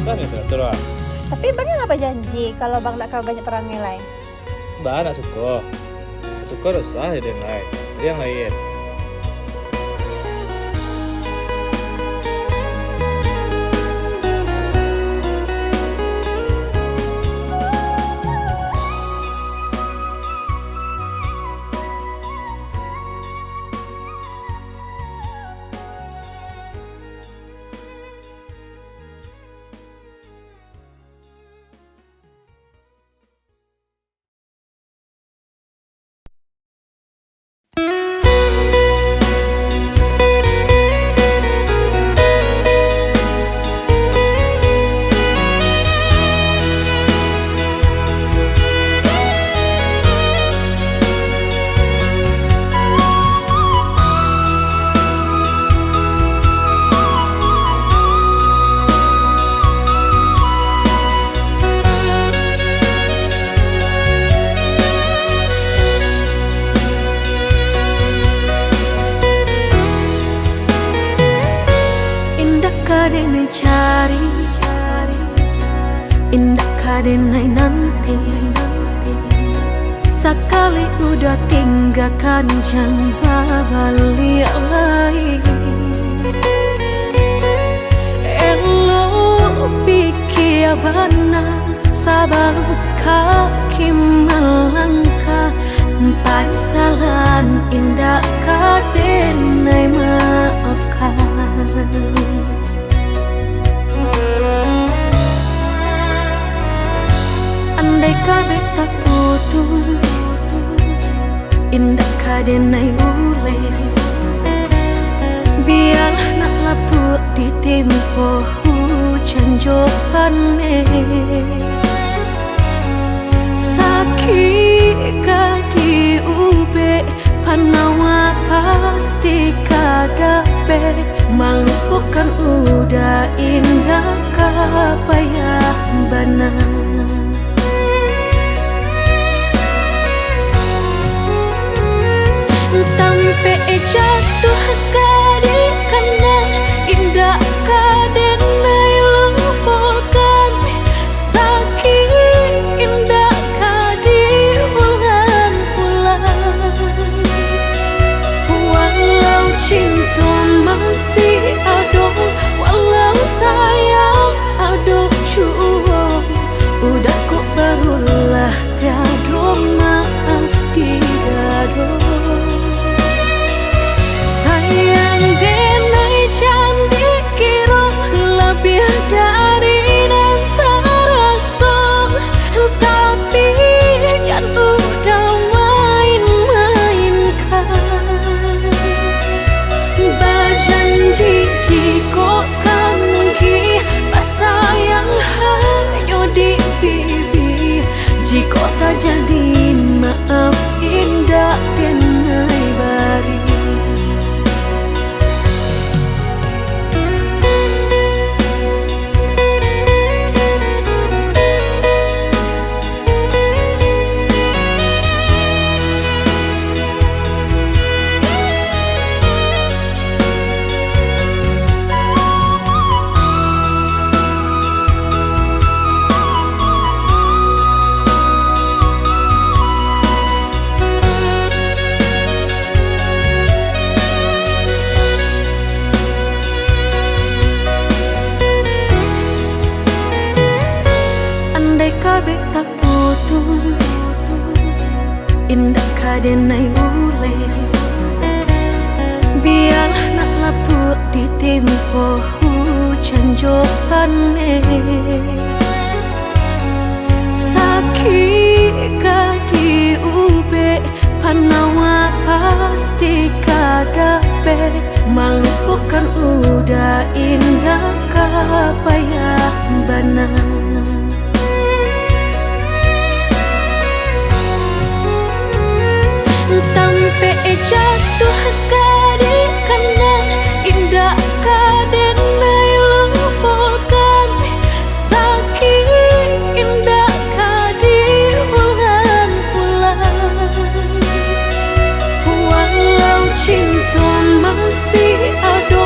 susah nih teratur lah. Tapi bang apa janji kalau bang nak banyak perang nilai? Mbak nak suka usah ada yang lain. Ada yang lain. Kadang cari, indah kadang nanti. Sekali udah tinggalkan jangan balik lagi. Elo pikir benar, sabar kaki melangkah. Penyesalan indah kadang maafkan. Andai kabeh tak putus, indah kadenai ule. Biarlah nak lapuk di tempo hujan johane. Sakit kadi ube, panawa pasti kadape. Melupakan udah indah kapayah benar. Sampai jatuh kadi kenang indah kadenai lupakan. Sakit indah kadi ulang-ulang. Walau cinta masih ada, walau sayang ada jua, udah kok barulah tiada maaf di dada. Sayang denai cantik kira lebih dari antara song. Tapi jangan udah main-mainkan. Berjanji jika kangki sayang hanya di pipi. Jika tak jadi maaf indah denai bari. Kabeh tak putus, indah kadenai ule. Biarlah nak lapuk di tempo hujan johane. Sakit kadi ube, panawa pasti kadape. Melupakan udah indah kapayah benar. Sampai jatuh kadi kenang indah kadenai lupakan. Sakit indah kadi ulang-ulang. Walau cinta masih ada,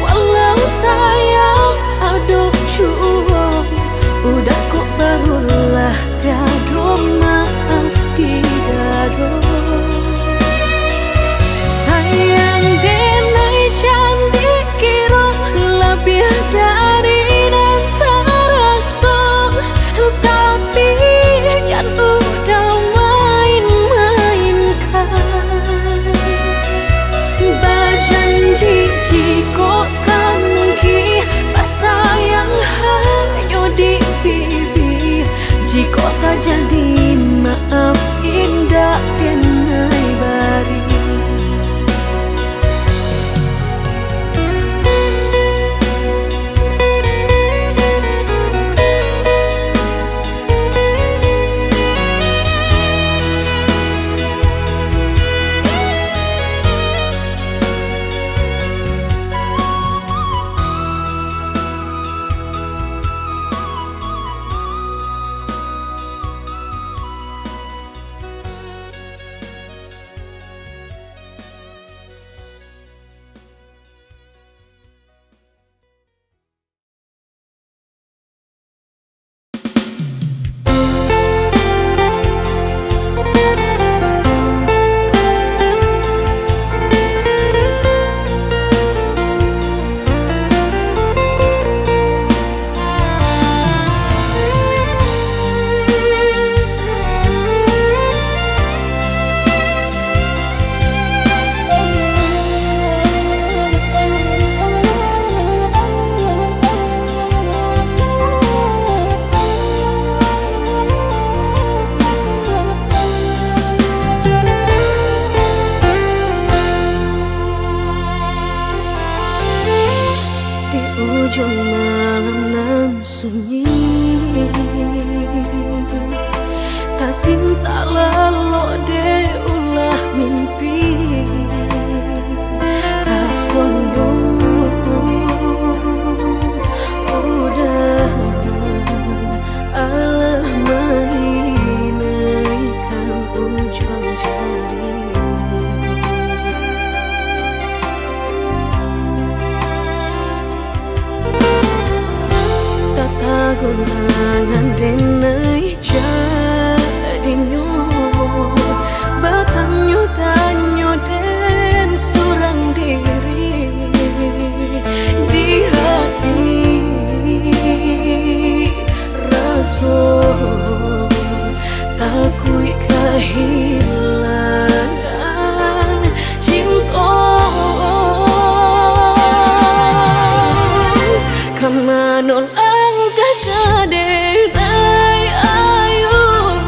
walau sayang ada jua, gunangan denai jadinyo batanyo tanyo den surang diri di hati rasa takui kehilangan cinta kamanol ang kakadenay ayun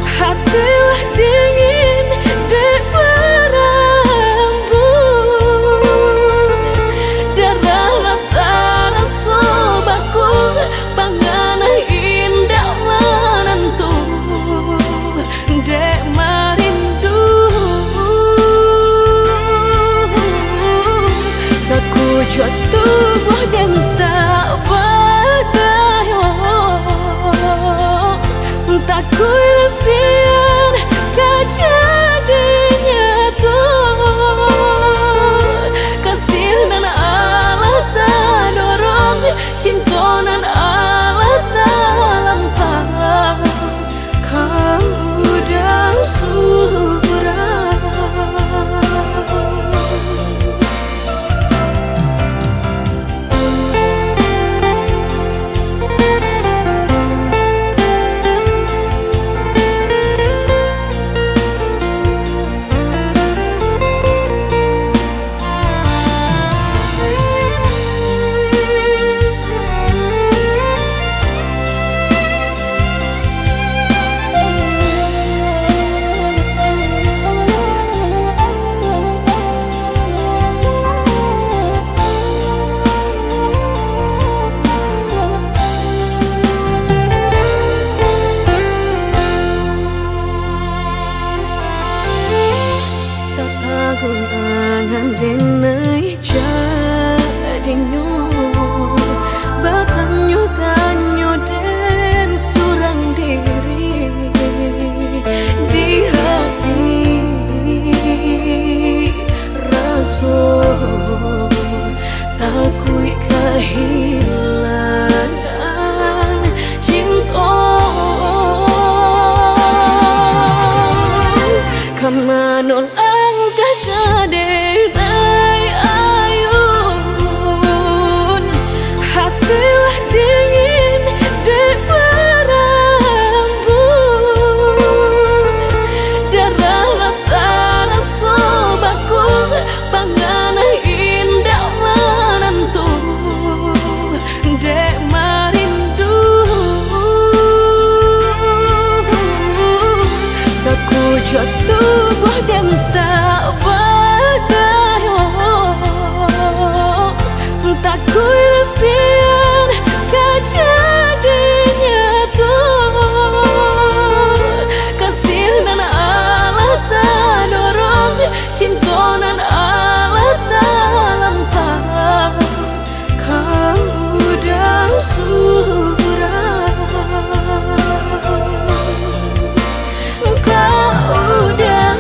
hatilah dingin di perambun darahlah terasa baku panganah indah menentu dek marindu sakujud tubuh dan tak berdaya tak kuilasian kejadinya tuh kasih dan Allah tak dorong cinta dan Allah tak lampau kau dah surah. Gunangan denai jadinyo batanyo tanyo den surang diri di hati rasa takui kehilangan cinta kamanol kakadenay ayun hatilah dingin di perambun darahlah terasa baku panganah indah menentu dek marindu sakujud tubuh dan tak berdaya tak kuilasian kejadinya tuh kasih dan Allah tak dorong cinta dan Allah tak lampau kau dah surah kau dah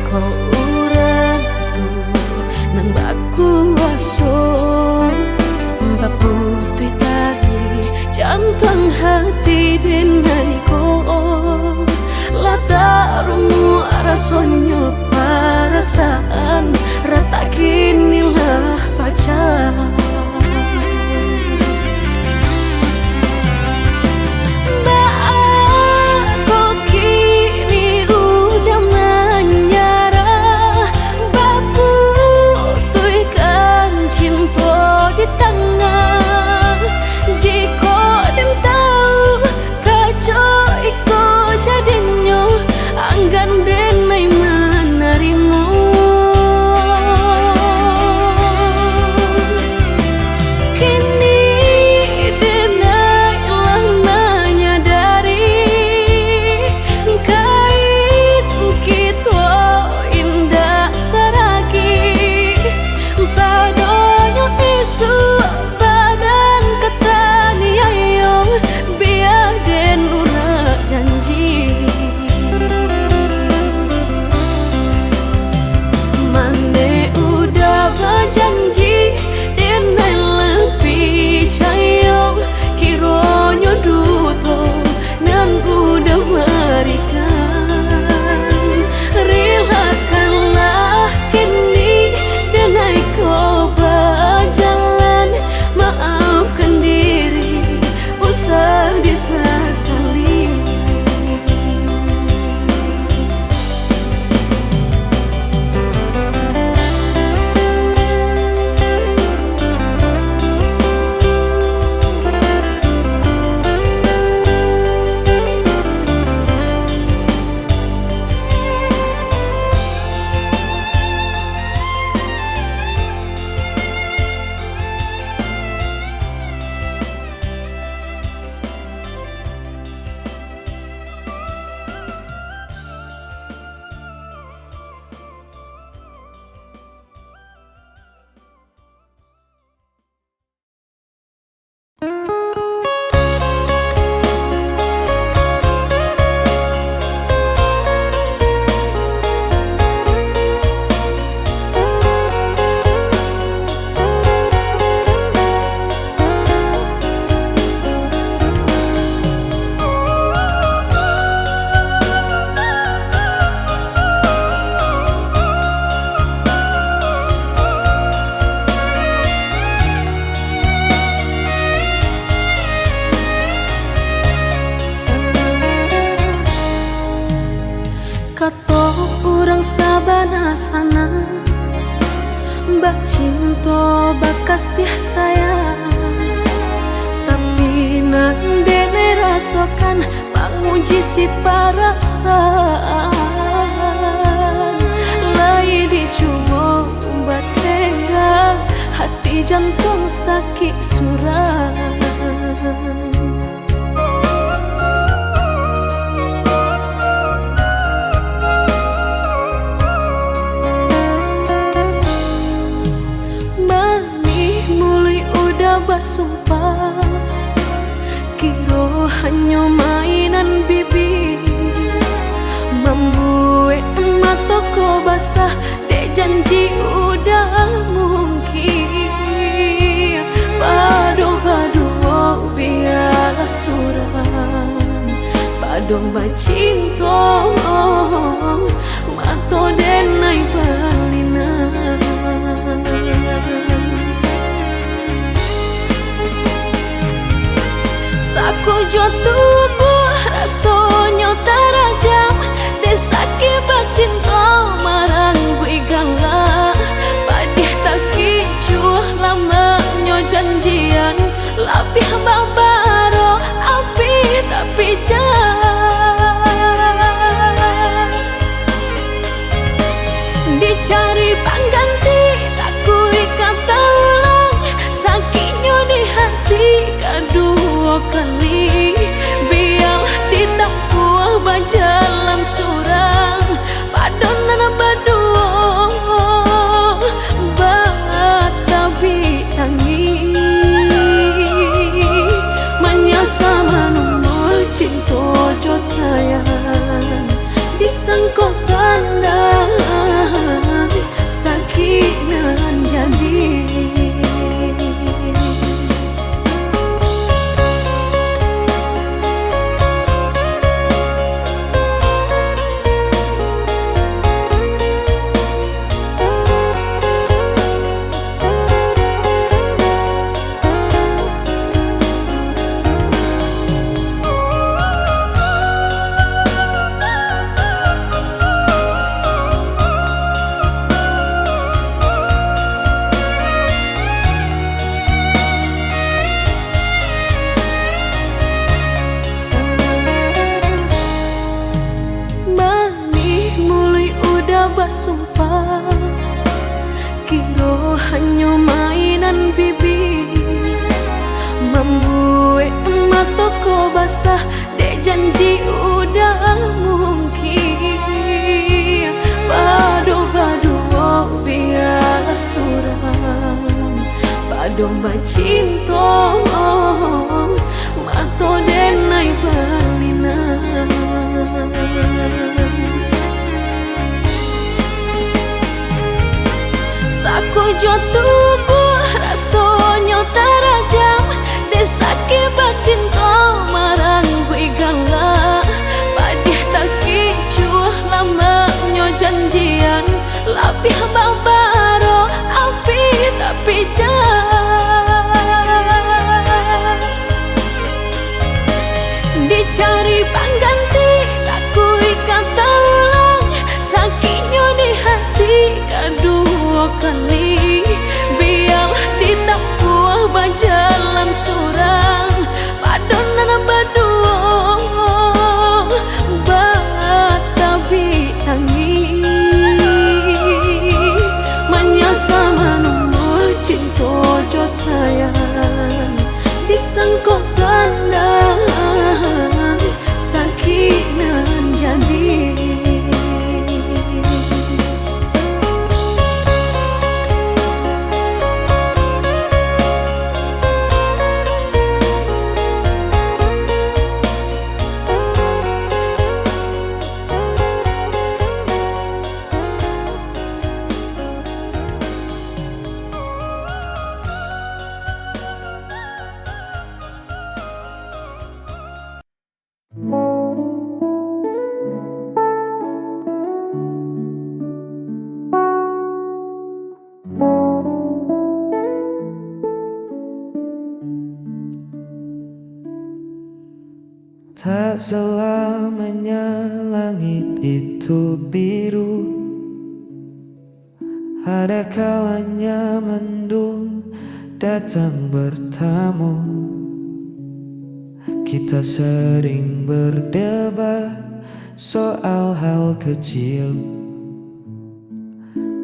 ko urang tu nan baku aso baputui tali jantung hati denai ko lata rumu rasonyo perasaan rata kinilah pacar. Bak cinta, bak kasih sayang, tapi nan dene rasakan menguji si perasaan. Lai dicoba umbat tengah, hati jantung sakit suram. Sumpah kiro hanya mainan bibir, membuat mataku basah dek janji udah mungkin. Padu-padu biarlah suram, padu bacinta mato denai balinan. Saku jo tubuh rasanya terajam, desaki bacinta marang gue galak. Padih tak kicuh lamanya janjian, lapih babaro api tapi jangan dicari pengganti, tak kui kata ulang sakitnya di hati kedua kali. Biar ditempuh berjalan surang padonan berdua batabi tangi menyasa menunggu cinta jo sayang disangko sandang. sumpah, kiro hanya mainan bibir, membuat emak toko basah, dek janji udah mungkin. Badu-badu biarlah suram, badu bacinto mato denai balinan. Saku jo tubuh rasanya terajam, desake bacinto marang gue galak. Padih tak kicuh lamanya janjian, lapih babaro api tapi jangan dicari pengganti, takui kata ulang, sakitnya di hati kedua kali. Biar ditempuh berjalan surang, padonan berdua batabi tangi, menyasa menunggu cinta jo sayang, disangkut sandang sakinan jadi. Tak selamanya langit itu biru, ada kalanya mendung datang bertamu. Kita sering berdebat soal hal kecil,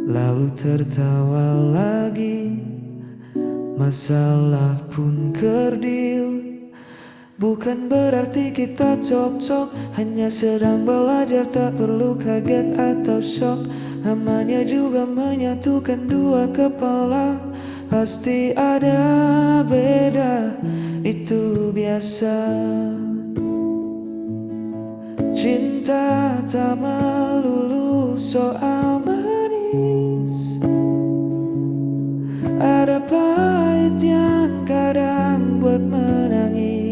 lalu tertawa lagi, masalah pun kerdil. Bukan berarti kita cocok, hanya sedang belajar, tak perlu kaget atau shock. Namanya juga menyatukan dua kepala, pasti ada beda, itu biasa. Cinta tak melulu soal manis, ada pahit yang kadang buat menangis.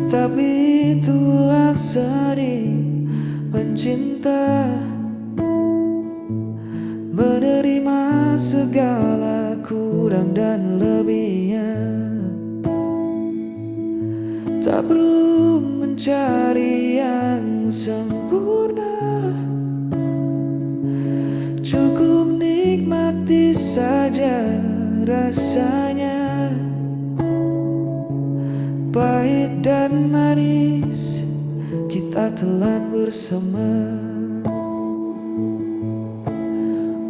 Tapi itulah seni mencinta, menerima segala kurang dan lebihnya. Tak perlu mencari yang sempurna, cukup nikmati saja rasanya. Pahit dan manis kita telan bersama.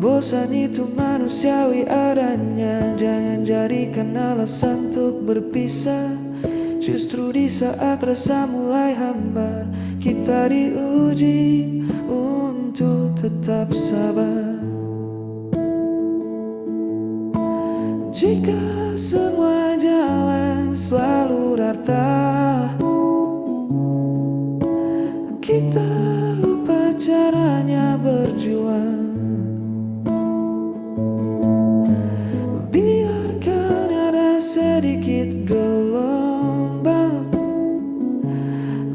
Bosan itu manusiawi adanya, jangan jadikan alasan untuk berpisah. Justru di saat rasa mulai hambar, kita diuji untuk tetap sabar. Jika semua jalan selalu rata, kita lupa caranya berjuang. Biarkan ada sedikit gelombang,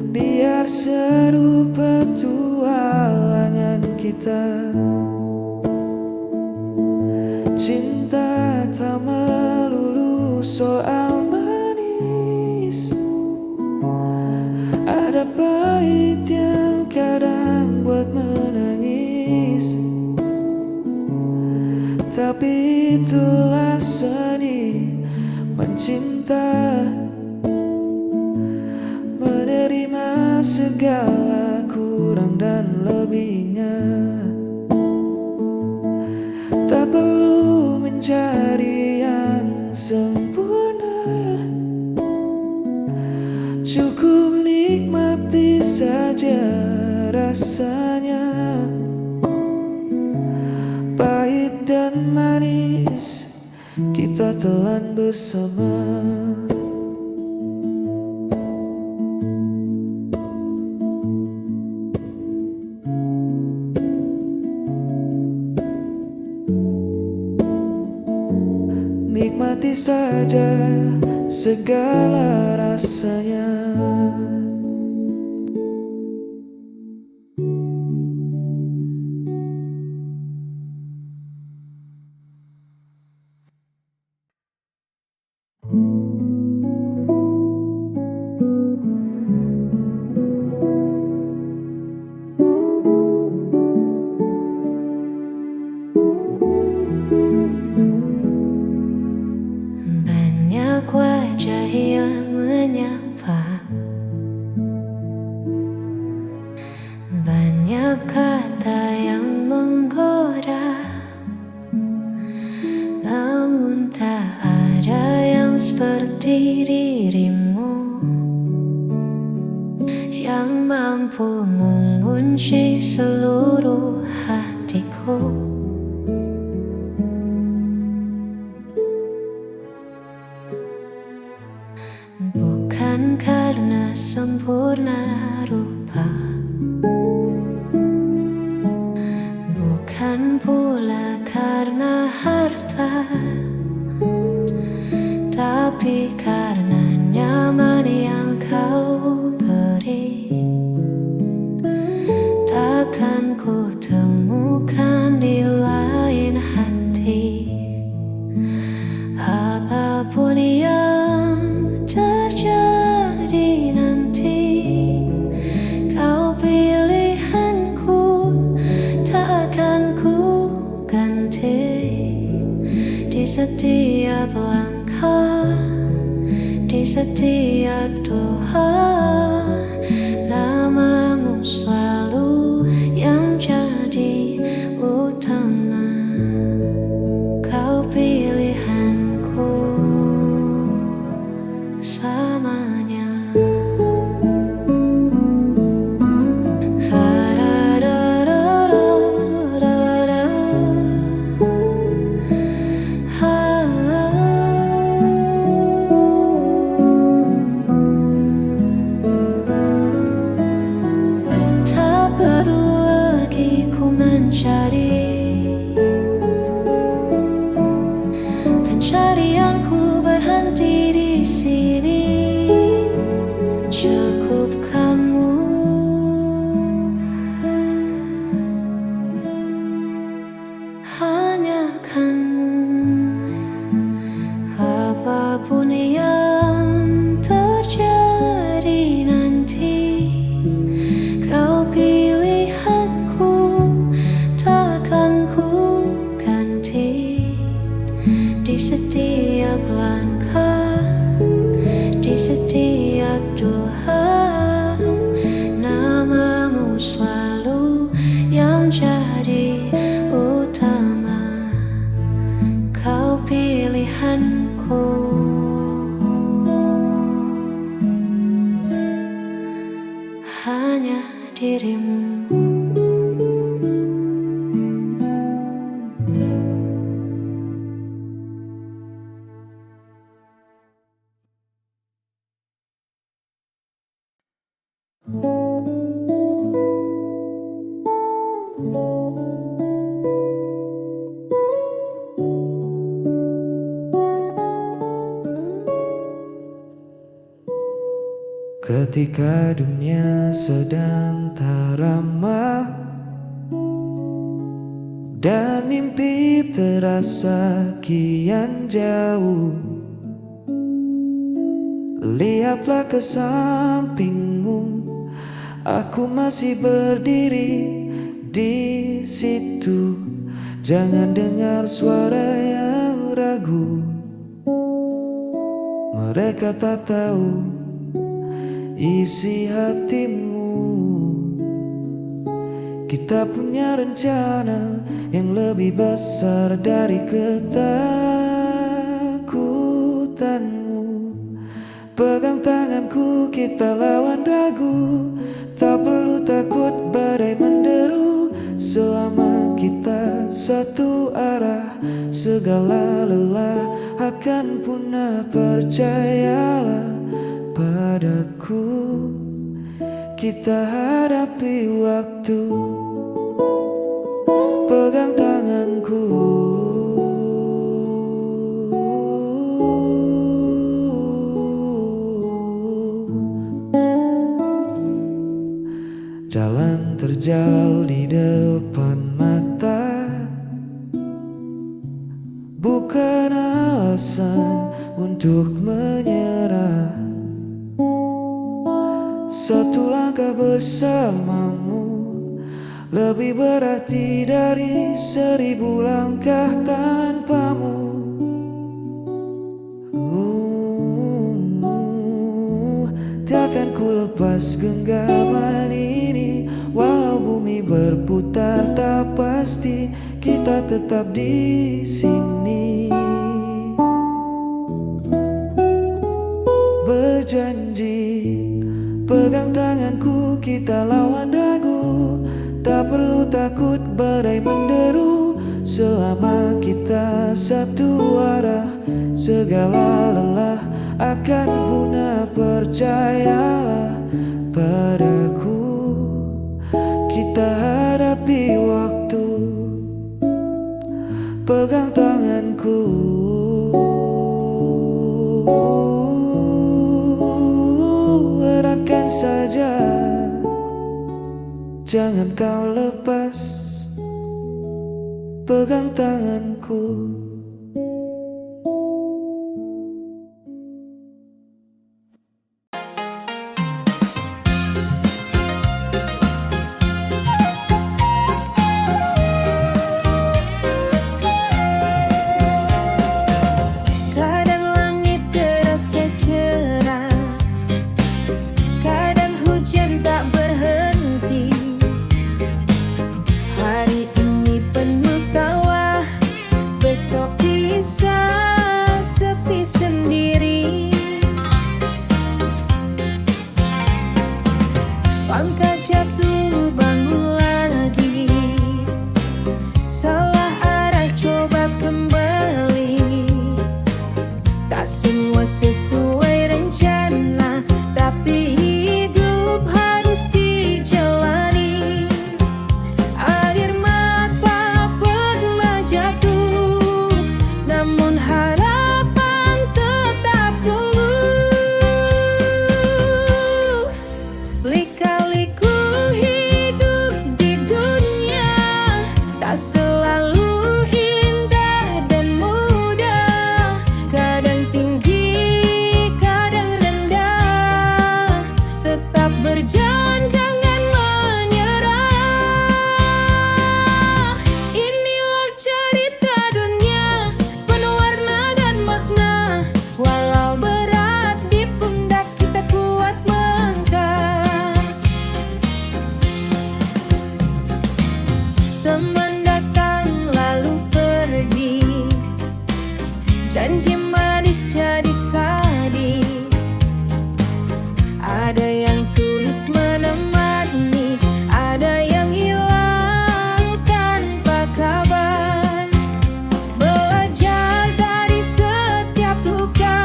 biar seru petualangan kita. Cinta tak melulu soal manis, ada pahit yang kadang buat menangis. Tapi itulah seni mencinta, menerima segala kurang dan lebih. kita telan bersama. Nikmati saja segala rasanya. Banyak wajah yang menyapa, banyak kata yang menggoda, namun tak ada yang seperti dirimu yang mampu mengunci seluruh hatiku. Bukan karena sempurna rupa, bukan pula karena harta, tapi karena nyaman yang kau beri. Takkan ku temukan di lain hati. Apapun yang terjadi nanti, kau pilihanku, tak akan ku ganti. Di setiap langkah, di setiap doa, namamu selalu yang jadi utama. Kau pilihanku selamanya. Tak perlu lagi ku mencari pencarianku berhenti di sini. Cukup kamu, hanya kamu. Apapun yang terjadi nanti, kau pilihanku, takkan ku ganti. Di setiap langkah, di setiap doa, namamu selalu yang jadi utama. Kau pilihanku, hanya dirimu. Ketika dunia sedang tak ramah dan mimpi terasa kian jauh, lihatlah ke sampingmu, aku masih berdiri di situ. Jangan dengar suara yang ragu, mereka tak tahu isi hatimu. Kita punya rencana yang lebih besar dari ketakutanmu. Pegang tanganku, kita lawan ragu. Tak perlu takut badai menderu, selama kita satu arah, segala lelah akan punah, percayalah padaku. Kita hadapi waktu, pegang tanganku. Jalan terjal di depan mata, bukan alasan untuk menyerah. Satu langkah bersamamu lebih berarti dari 1000 langkah tanpamu. Takkan ku lepas genggaman ini, walau bumi berputar tak pasti, kita tetap di sini. Berjanji, pegang tanganku, kita lawan ragu. Tak perlu takut badai menderu, selama kita satu arah, segala lelah akan punah, percayalah padaku. Kita hadapi waktu, pegang tanganku. Eratkan saja, jangan kau lepas, pegang tanganku. Besok bisa sepi sendiri. Pangkat jatuh bangun lagi, salah arah coba kembali. Tak semua sesuai rencana, tapi hidup harus dijalani. Air mata pernah jatuh, namun harapan tetap tumbuh. Lika-liku hidup di dunia, tak selalu indah dan mudah. Kadang tinggi, kadang rendah, tetap berjalan, jangan menyerah. Inilah cerita dunia, penuh warna dan makna. Walau berat di pundak, kita kuat melangkah. Teman datang lalu pergi, janji manis jadi sadis. Ada yang tulus menemani, ada yang hilang tanpa kabar. Belajar dari setiap luka,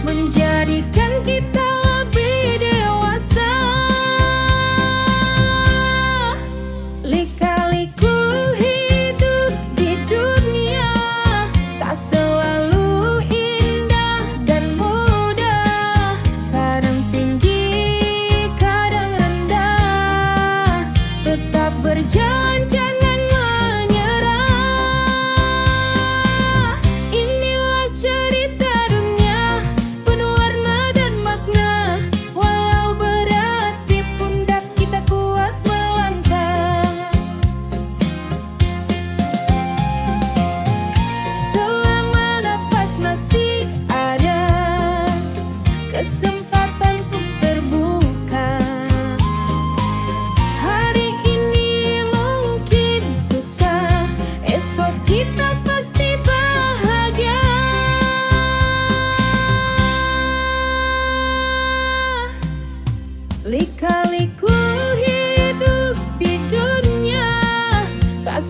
menjadikan kita lebih dewasa. Lika-liku hidup di dunia, tak selalu indah dan mudah. Kadang tinggi, kadang rendah, tetap berjalan, jangan menyerah. Inilah cerita dunia, penuh warna dan makna. Walau berat di pundak, kita kuat melangkah. Selama nafas masih ada, kesempatan pun terbuka. Hari ini mungkin susah, esok kita pasti bahagia. Lika-liku hidup di dunia, tak